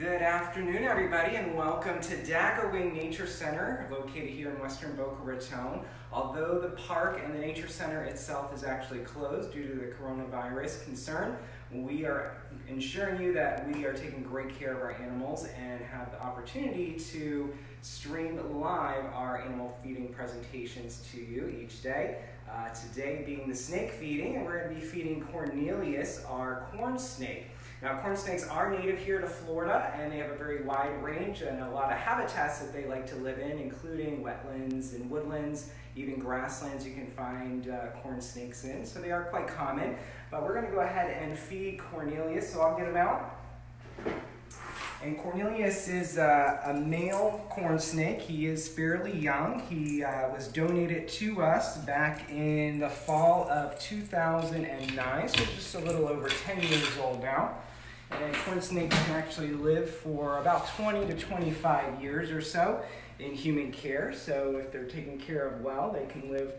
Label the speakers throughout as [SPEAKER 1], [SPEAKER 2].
[SPEAKER 1] Good afternoon, everybody, and welcome to Daggerwing Nature Center, located here in western Boca Raton. Although the park and the nature center itself is actually closed due to the coronavirus concern, we are ensuring you that we are taking great care of our animals and have the opportunity to stream live our animal feeding presentations to you each day. Today being the snake feeding, and we're going to be feeding Cornelius, our corn snake. Now, corn snakes are native here to Florida, and they have a very wide range and a lot of habitats that they like to live in, including wetlands and woodlands, even grasslands you can find corn snakes in, so they are quite common. But we're going to go ahead and feed Cornelius, so I'll get him out. And Cornelius is a male corn snake. He is fairly young. He was donated to us back in the fall of 2009, so he's just a little over 10 years old now. And corn snakes can actually live for about 20 to 25 years or so in human care. So if they're taken care of well, they can live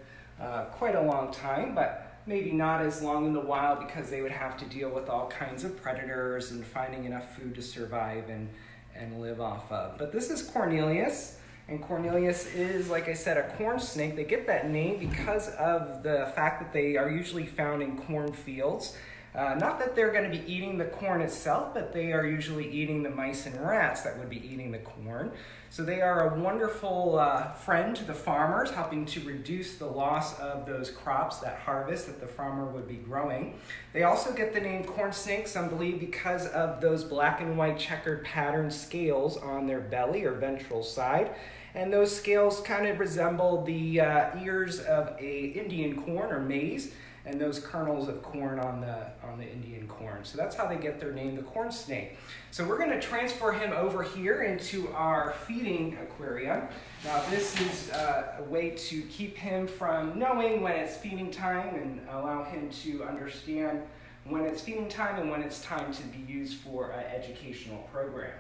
[SPEAKER 1] quite a long time, but maybe not as long in the wild because they would have to deal with all kinds of predators and finding enough food to survive and live off of. But this is Cornelius, and Cornelius is, like I said, a corn snake. They get that name because of the fact that they are usually found in cornfields. Not that they're going to be eating the corn itself, but they are usually eating the mice and rats that would be eating the corn. So they are a wonderful friend to the farmers, helping to reduce the loss of those crops, that harvest that the farmer would be growing. They also get the name corn snakes, I believe, because of those black and white checkered pattern scales on their belly or ventral side. And those scales kind of resemble the ears of a Indian corn or maize, and those kernels of corn on the Indian corn. So that's how they get their name, the corn snake. So we're going to transfer him over here into our feeding aquarium. Now this is a way to keep him from knowing when it's feeding time and allow him to understand when it's feeding time and when it's time to be used for an educational program.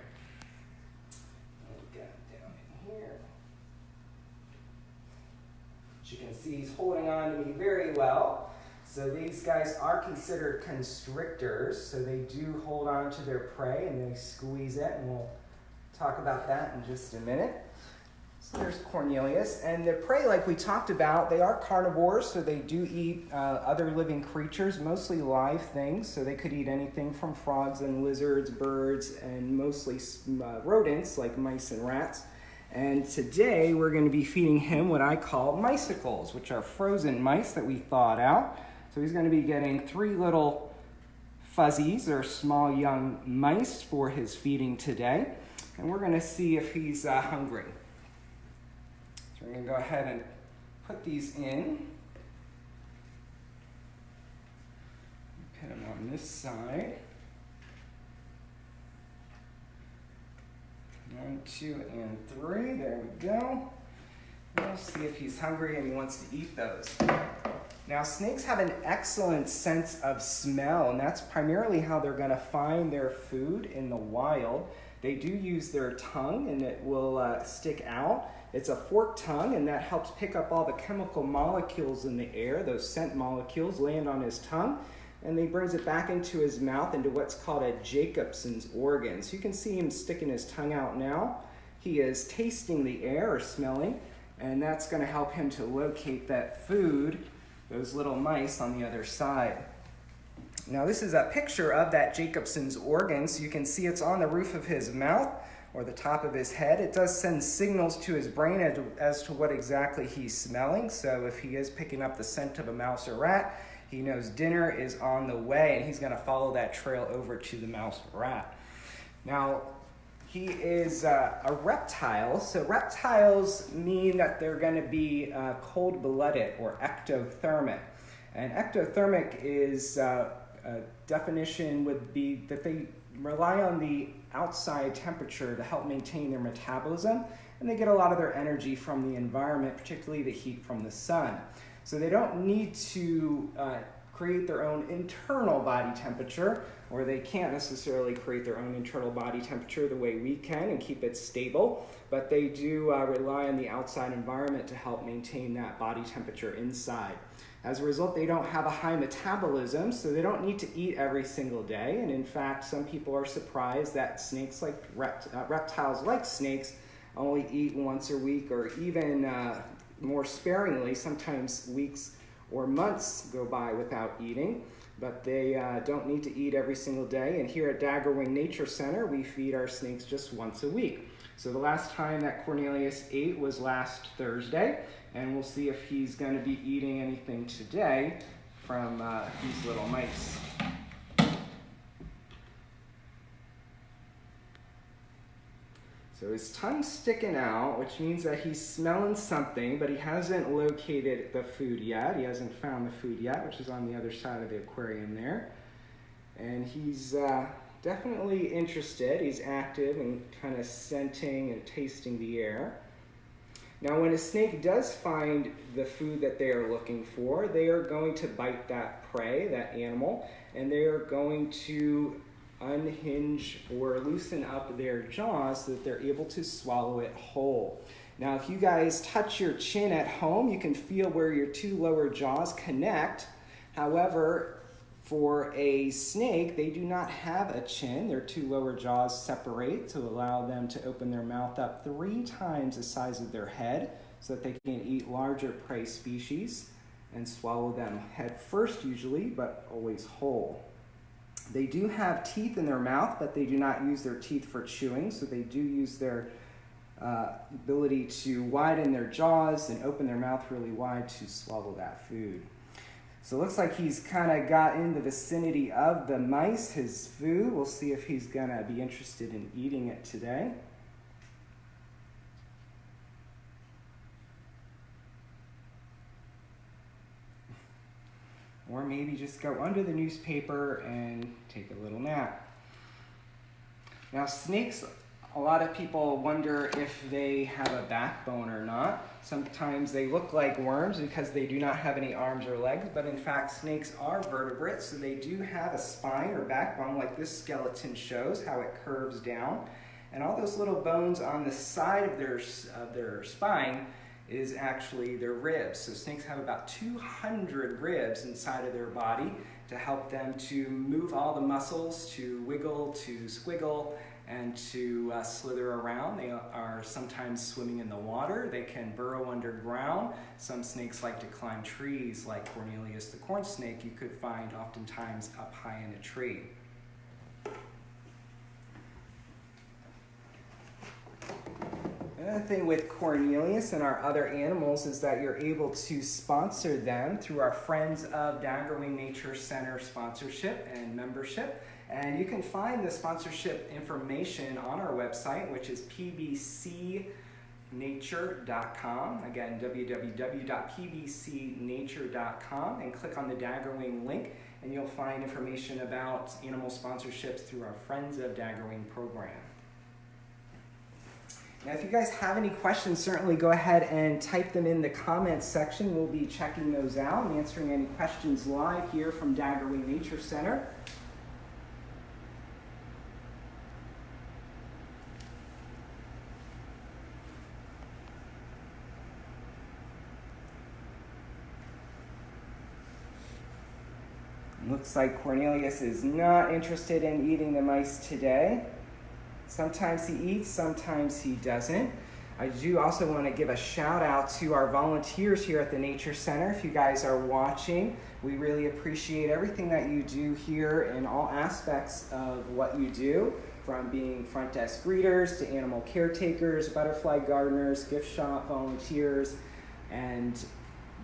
[SPEAKER 1] We'll get him down in here. As you can see, he's holding on to me very well. So these guys are considered constrictors, so they do hold on to their prey and they squeeze it, and we'll talk about that in just a minute. So there's Cornelius, and the prey, like we talked about, they are carnivores, so they do eat other living creatures, mostly live things, so they could eat anything from frogs and lizards, birds, and mostly rodents like mice and rats. And today we're going to be feeding him what I call micicles, which are frozen mice that we thawed out. So he's going to be getting 3 little fuzzies, or small young mice, for his feeding today. And we're going to see if he's hungry. So we're going to go ahead and put these in. Put them on this side. 1, 2, and 3. There we go. We'll see if he's hungry and he wants to eat those. Now, snakes have an excellent sense of smell, and that's primarily how they're going to find their food in the wild. They do use their tongue, and it will stick out. It's a forked tongue, and that helps pick up all the chemical molecules in the air. Those scent molecules land on his tongue, and he brings it back into his mouth into what's called a Jacobson's organ. So you can see him sticking his tongue out now. He is tasting the air, or smelling, and that's going to help him to locate that food, those little mice on the other side. Now this is a picture of that Jacobson's organ, so you can see it's on the roof of his mouth or the top of his head. It does send signals to his brain as to what exactly he's smelling. So if he is picking up the scent of a mouse or rat, he knows dinner is on the way, and he's going to follow that trail over to the mouse or rat. Now, he is a reptile, so reptiles mean that they're going to be cold-blooded or ectothermic. And ectothermic is, a definition would be that they rely on the outside temperature to help maintain their metabolism, and they get a lot of their energy from the environment, particularly the heat from the sun. So they don't need to create their own internal body temperature, or they can't necessarily create their own internal body temperature the way we can and keep it stable, but they do rely on the outside environment to help maintain that body temperature inside. As a result, they don't have a high metabolism, so they don't need to eat every single day. And in fact, some people are surprised that snakes, like reptiles like snakes, only eat once a week, or even more sparingly. Sometimes weeks or months go by without eating, but they don't need to eat every single day. And here at Daggerwing Nature Center, we feed our snakes just once a week. So the last time that Cornelius ate was last Thursday, and we'll see if he's going to be eating anything today from these little mice. So his tongue's sticking out, which means that he's smelling something, but he hasn't located the food yet. He hasn't found the food yet, which is on the other side of the aquarium there. And he's definitely interested. He's active and kind of scenting and tasting the air. Now, when a snake does find the food that they are looking for, they are going to bite that prey, that animal, and they are going to unhinge or loosen up their jaws so that they're able to swallow it whole. Now, if you guys touch your chin at home, you can feel where your two lower jaws connect. However, for a snake, they do not have a chin. Their two lower jaws separate to allow them to open their mouth up 3 times the size of their head so that they can eat larger prey species and swallow them head first usually, but always whole. They do have teeth in their mouth, but they do not use their teeth for chewing, so they do use their ability to widen their jaws and open their mouth really wide to swallow that food. So it looks like he's kind of got in the vicinity of the mice, his food. We'll see if he's going to be interested in eating it today. Or maybe just go under the newspaper and take a little nap. Now, snakes, a lot of people wonder if they have a backbone or not. Sometimes they look like worms because they do not have any arms or legs, but in fact, snakes are vertebrates, so they do have a spine or backbone, like this skeleton shows, how it curves down. And all those little bones on the side of their spine is actually their ribs. So snakes have about 200 ribs inside of their body to help them to move all the muscles, to wiggle, to squiggle, and to slither around. They are sometimes swimming in the water. They can burrow underground. Some snakes like to climb trees, like Cornelius the corn snake you could find oftentimes up high in a tree. Another thing with Cornelius and our other animals is that you're able to sponsor them through our Friends of Daggerwing Nature Center sponsorship and membership. And you can find the sponsorship information on our website, which is pbcnature.com. Again, www.pbcnature.com, and click on the Daggerwing link, and you'll find information about animal sponsorships through our Friends of Daggerwing program. Now, if you guys have any questions, certainly go ahead and type them in the comments section. We'll be checking those out and answering any questions live here from Daggerwing Nature Center. Looks like Cornelius is not interested in eating the mice today. Sometimes he eats, sometimes he doesn't. I do also want to give a shout out to our volunteers here at the Nature Center. If you guys are watching, we really appreciate everything that you do here in all aspects of what you do, from being front desk greeters to animal caretakers, butterfly gardeners, gift shop volunteers, and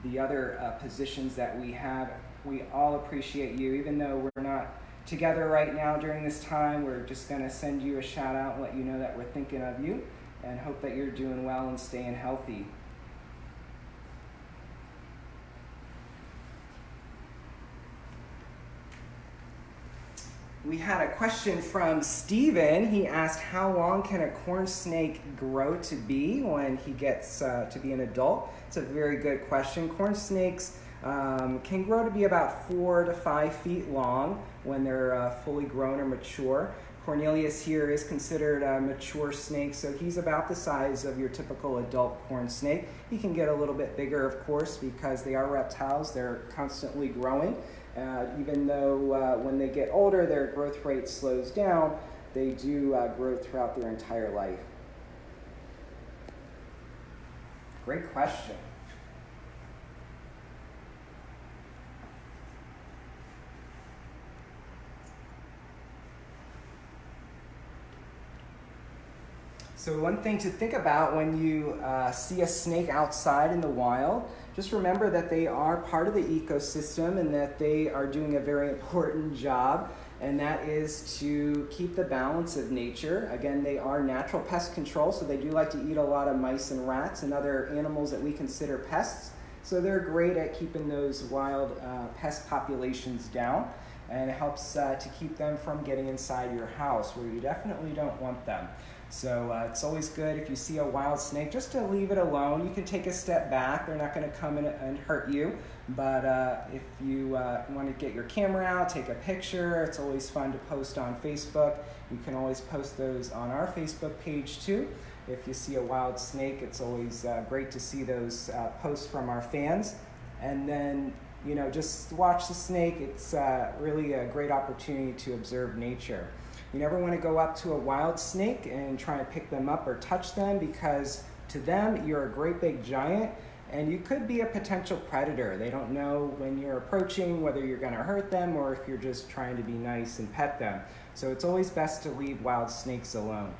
[SPEAKER 1] the other positions that we have. We all appreciate you. Even though we're not together right now during this time, we're just going to send you a shout out and let you know that we're thinking of you and hope that you're doing well and staying healthy. We had a question from Steven. He asked, how long can a corn snake grow to be when he gets to be an adult? It's a very good question. Corn snakes can grow to be about 4 to 5 feet long when they're fully grown or mature. Cornelius here is considered a mature snake, so he's about the size of your typical adult corn snake. He can get a little bit bigger, of course, because they are reptiles. They're constantly growing. Even though when they get older, their growth rate slows down, they do grow throughout their entire life. Great question. So one thing to think about when you see a snake outside in the wild, just remember that they are part of the ecosystem and that they are doing a very important job, and that is to keep the balance of nature. Again, they are natural pest control, so they do like to eat a lot of mice and rats and other animals that we consider pests. So they're great at keeping those wild pest populations down, and it helps to keep them from getting inside your house where you definitely don't want them. So it's always good if you see a wild snake just to leave it alone. You can take a step back. They're not going to come in and hurt you. But if you want to get your camera out, take a picture, it's always fun to post on Facebook. You can always post those on our Facebook page too. If you see a wild snake, it's always great to see those posts from our fans. And then, you know, just watch the snake. It's really a great opportunity to observe nature. You never want to go up to a wild snake and try and pick them up or touch them, because to them, you're a great big giant and you could be a potential predator. They don't know when you're approaching whether you're going to hurt them or if you're just trying to be nice and pet them. So it's always best to leave wild snakes alone.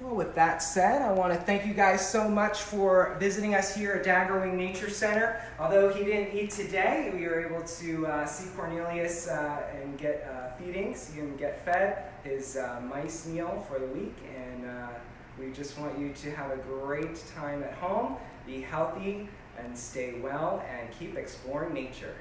[SPEAKER 1] Well, with that said, I want to thank you guys so much for visiting us here at Daggerwing Nature Center. Although he didn't eat today, we were able to see Cornelius and get feeding, see him get fed, his mice meal for the week. And we just want you to have a great time at home, be healthy, and stay well, and keep exploring nature.